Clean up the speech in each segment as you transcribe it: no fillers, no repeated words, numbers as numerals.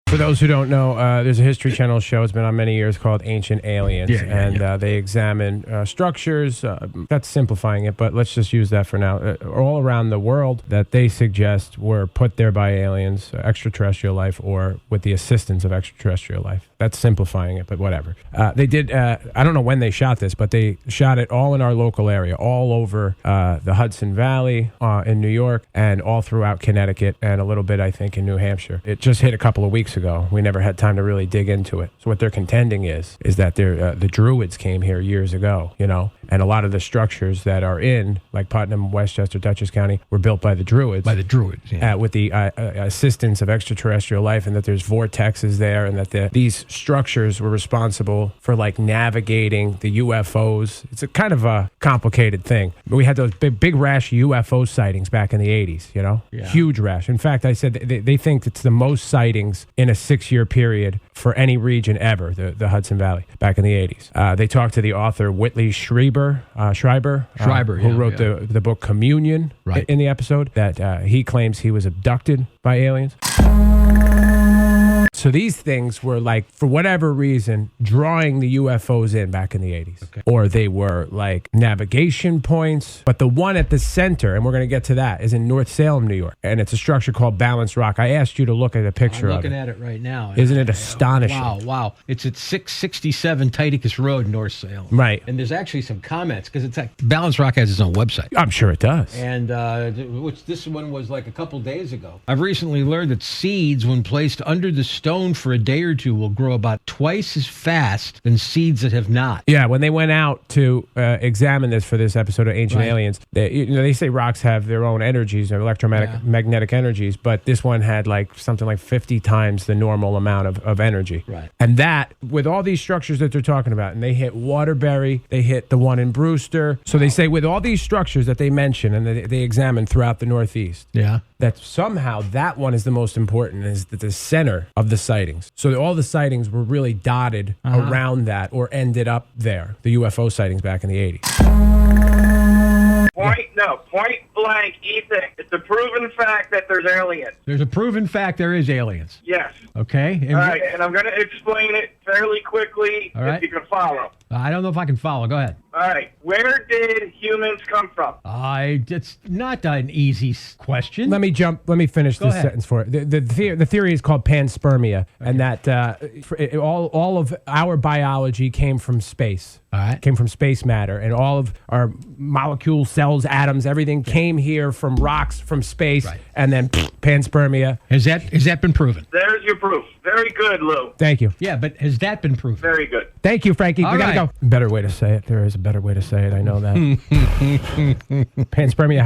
For those who don't know, there's a History Channel show. It's been on many years called Ancient Aliens. They examine structures. That's simplifying it, but let's just use that for now. All around the world that they suggest were put there by aliens, extraterrestrial life, or with the assistance of extraterrestrial life. That's simplifying it, but whatever. They did, I don't know when they shot this, but they shot it all in our local area, all over the Hudson Valley in New York, and all throughout Connecticut, and a little bit, I think, in New Hampshire. It just hit a couple of weeks ago. We never had time to really dig into it. So what they're contending is that the Druids came here years ago, and a lot of the structures that are in, like Putnam, Westchester, Dutchess County, were built by the Druids. By the Druids, yeah. With the assistance of extraterrestrial life, and that there's vortexes there, and that these structures were responsible for navigating the UFOs. It's a kind of a complicated thing. We had those big rash UFO sightings back in the 80s, Yeah. Huge rash. In fact, I said they think it's the most sightings in a 6-year period for any region ever, the Hudson Valley, back in the 80s. They talked to the author Whitley Schreiber, who wrote the book Communion in the episode, that he claims he was abducted by aliens. So these things were for whatever reason, drawing the UFOs in back in the 80s. Okay. Or they were navigation points. But the one at the center, and we're going to get to that, is in North Salem, New York. And it's a structure called Balanced Rock. I asked you to look at a picture of it. I'm looking at it right now. Isn't it astonishing? Wow. It's at 667 Titicus Road, North Salem. Right. And there's actually some comments, because it's Balanced Rock has its own website. I'm sure it does. And this one was a couple days ago. I've recently learned that seeds, when placed under the stone for a day or two, will grow about twice as fast than seeds that have not. Yeah, when they went out to examine this for this episode of Ancient Aliens, they say rocks have their own energies, or electromagnetic energies, but this one had something like 50 times the normal amount of energy. Right. And that, with all these structures that they're talking about, and they hit Waterbury, they hit the one in Brewster. So they say with all these structures that they mention and they examined throughout the Northeast, that somehow that one is the most important, is the center of the sightings. So all the sightings were really dotted around that, or ended up there, the UFO sightings back in the 80s. Point blank, Ethan. It's a proven fact that there's aliens. There's a proven fact there is aliens. Yes. Okay. All right, and I'm going to explain it fairly quickly if you can follow. I don't know if I can follow. Go ahead. All right. Where did humans come from? It's not an easy question. Let me finish this sentence for it. The theory is called panspermia, and that all of our biology came from space. All right. Came from space matter, and all of our molecules, cells, atoms, everything came here from rocks, from space, and then panspermia. Has that been proven? There's your proof. Very good, Lou. Thank you. Yeah, but has that been proven? Very good. Thank you, Frankie. We gotta go. Better way to say it. There is a better way to say it. I know that. Panspermia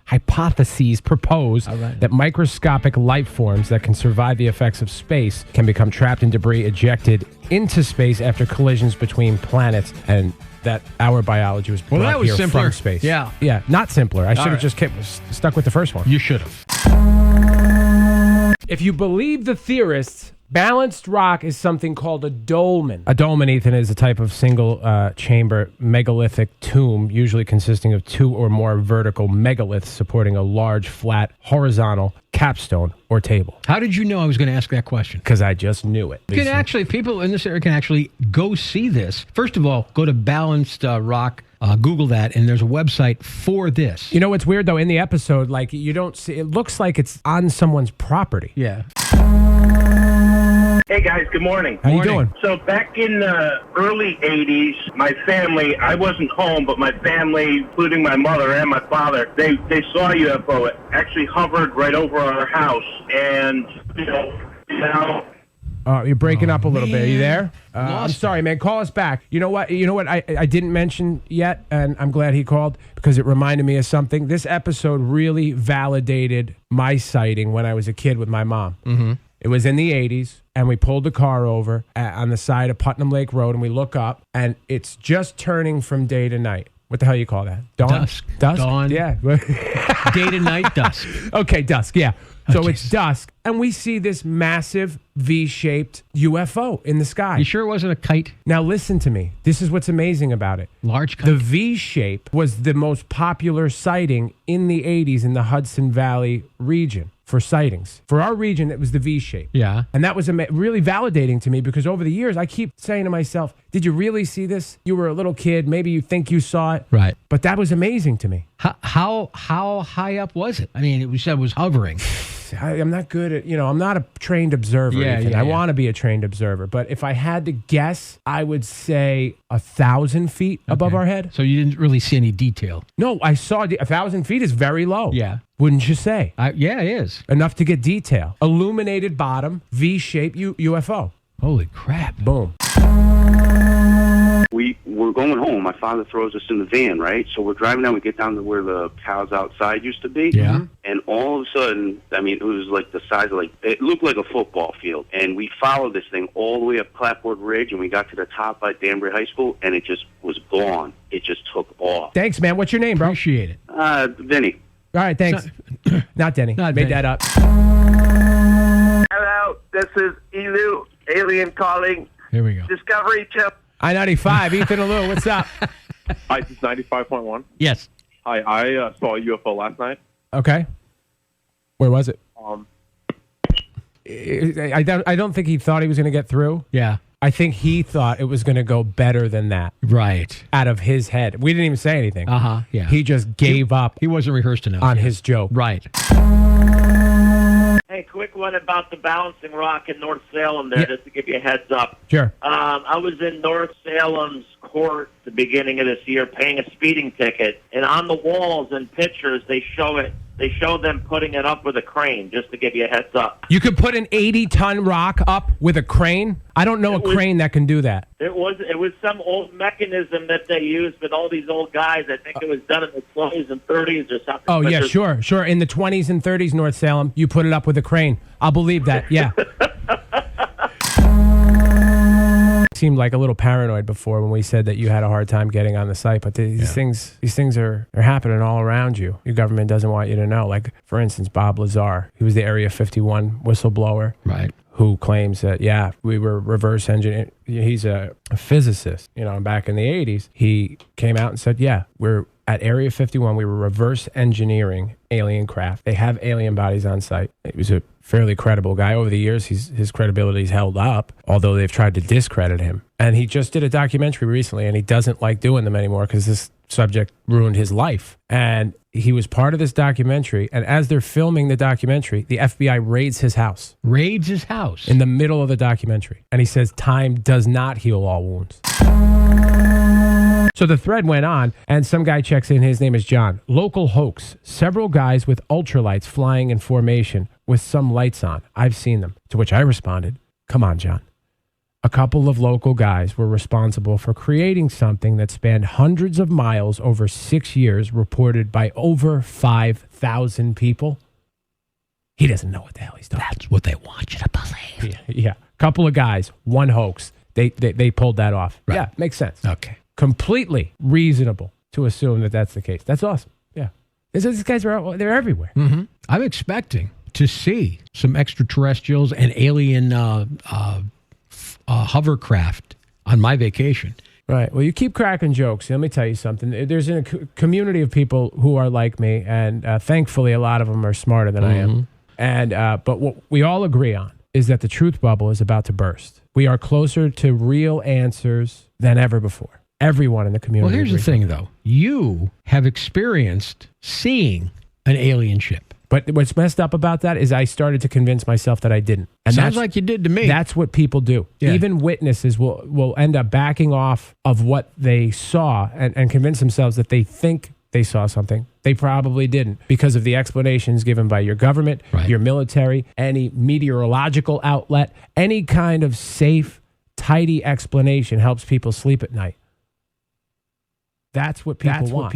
hypotheses propose that microscopic life forms that can survive the effects of space can become trapped in debris ejected into space after collisions between planets, and that our biology was brought here from space. Yeah, not simpler. I should have just stuck with the first one. You should have. If you believe the theorists, balanced rock is something called a dolmen. A dolmen, Ethan, is a type of single-chamber megalithic tomb, usually consisting of 2 or more vertical megaliths supporting a large, flat, horizontal capstone or table. How did you know I was going to ask that question? Because I just knew it. You can actually, people in this area can actually go see this. First of all, go to Balanced Rock. Google that, and there's a website for this. You know what's weird, though? In the episode, you don't see... It looks like it's on someone's property. Yeah. Hey, guys. Good morning. How you doing? So back in the early 80s, my family, I wasn't home, but my family, including my mother and my father, they saw a UFO. It actually hovered right over our house, and, now... You're breaking up a little bit. Are you there? I'm sorry, man. Call us back. You know what? I didn't mention yet, and I'm glad he called because it reminded me of something. This episode really validated my sighting when I was a kid with my mom. Mm-hmm. It was in the 80s, and we pulled the car over on the side of Putnam Lake Road, and we look up, and it's just turning from day to night. What the hell you call that? Dawn? Dusk. Dawn? Yeah. Day to night, dusk. Okay, dusk, yeah. So it's dusk, and we see this massive V-shaped UFO in the sky. You sure it wasn't a kite? Now listen to me. This is what's amazing about it. Large kite? The V-shape was the most popular sighting in the 80s in the Hudson Valley region. for sightings. For our region, it was the V shape. Yeah. And that was really validating to me because over the years, I keep saying to myself, did you really see this? You were a little kid. Maybe you think you saw it. Right. But that was amazing to me. How high up was it? I mean, it was hovering. I'm not good at, I'm not a trained observer. I want to be a trained observer. But if I had to guess, I would say 1,000 feet above our head. So you didn't really see any detail? No, I saw 1,000 feet is very low. Yeah. Wouldn't you say? Yeah, it is. Enough to get detail. Illuminated bottom, V-shaped UFO. Holy crap. Boom. We're going home. My father throws us in the van, right? So we're driving down. We get down to where the cows outside used to be. Yeah. And all of a sudden, I mean, it was like the size of it looked like a football field. And we followed this thing all the way up Clapboard Ridge, and we got to the top by Danbury High School, and it just was gone. It just took off. Thanks, man. What's your name, bro? Appreciate it. Vinny. All right, thanks. Not Denny. Not Made Denny. that up. Hello, this is Elu, alien calling. Here we go. Discovery Channel. I-95, Ethan Alou, what's up? Hi, this is 95.1. Yes. Hi, I saw a UFO last night. Okay. Where was it? Um, I don't think he thought he was going to get through. Yeah. I think he thought it was going to go better than that Right. out of his head. We didn't even say anything. Uh-huh. Yeah. He just gave up He wasn't rehearsed enough. on his joke. Right. Hey, quick one about the balancing rock in North Salem there, just to give you a heads up. Sure. I was in North Salem's court at the beginning of this year paying a speeding ticket, and on the walls and pictures they show it. They show them putting it up with a crane, just to give you a heads up. You could put an 80-ton rock up with a crane? I don't know crane that can do that. It was some old mechanism that they used with all these old guys. I think it was done in the 20s and 30s or something. Oh, yeah, sure. In the 20s and 30s, North Salem, you put it up with a crane. I'll believe that, yeah. Seemed like a little paranoid before when we said that you had a hard time getting on the site, but these things are happening all around you. Your government doesn't want you to know. Like, for instance, Bob Lazar, he was the Area 51 whistleblower, Right. who claims that we were reverse engineering. He's a physicist, back in the 80s. He came out and said, we're at Area 51. We were reverse engineering alien craft. They have alien bodies on site. He was a fairly credible guy. Over the years, his credibility's held up, although they've tried to discredit him. And he just did a documentary recently, and he doesn't like doing them anymore because this subject ruined his life. And he was part of this documentary, and as they're filming the documentary, the FBI raids his house. Raids his house? In the middle of the documentary. And he says time does not heal all wounds. So the thread went on, and some guy checks in. His name is John. Local hoax. Several guys with ultralights flying in formation with some lights on. I've seen them. To which I responded, come on, John. A couple of local guys were responsible for creating something that spanned hundreds of miles over 6 years, reported by over 5,000 people. He doesn't know what the hell he's talking about. That's what they want you to believe. Yeah. Couple of guys, one hoax. They pulled that off. Right. Yeah, makes sense. Okay. Completely reasonable to assume that that's the case. That's awesome. Yeah. These guys they're everywhere. Mm-hmm. I'm expecting to see some extraterrestrials and alien hovercraft on my vacation. Right. Well, you keep cracking jokes. Let me tell you something. There's a community of people who are like me, and thankfully a lot of them are smarter than I am. And but what we all agree on is that the truth bubble is about to burst. We are closer to real answers than ever before. Everyone in the community. Well, here's the thing, though. You have experienced seeing an alien ship. But what's messed up about that is I started to convince myself that I didn't. And Sounds like you did to me. That's what people do. Yeah. Even witnesses will end up backing off of what they saw and convince themselves that they think they saw something. They probably didn't because of the explanations given by your government, your military, any meteorological outlet. Any kind of safe, tidy explanation helps people sleep at night. That's what people want.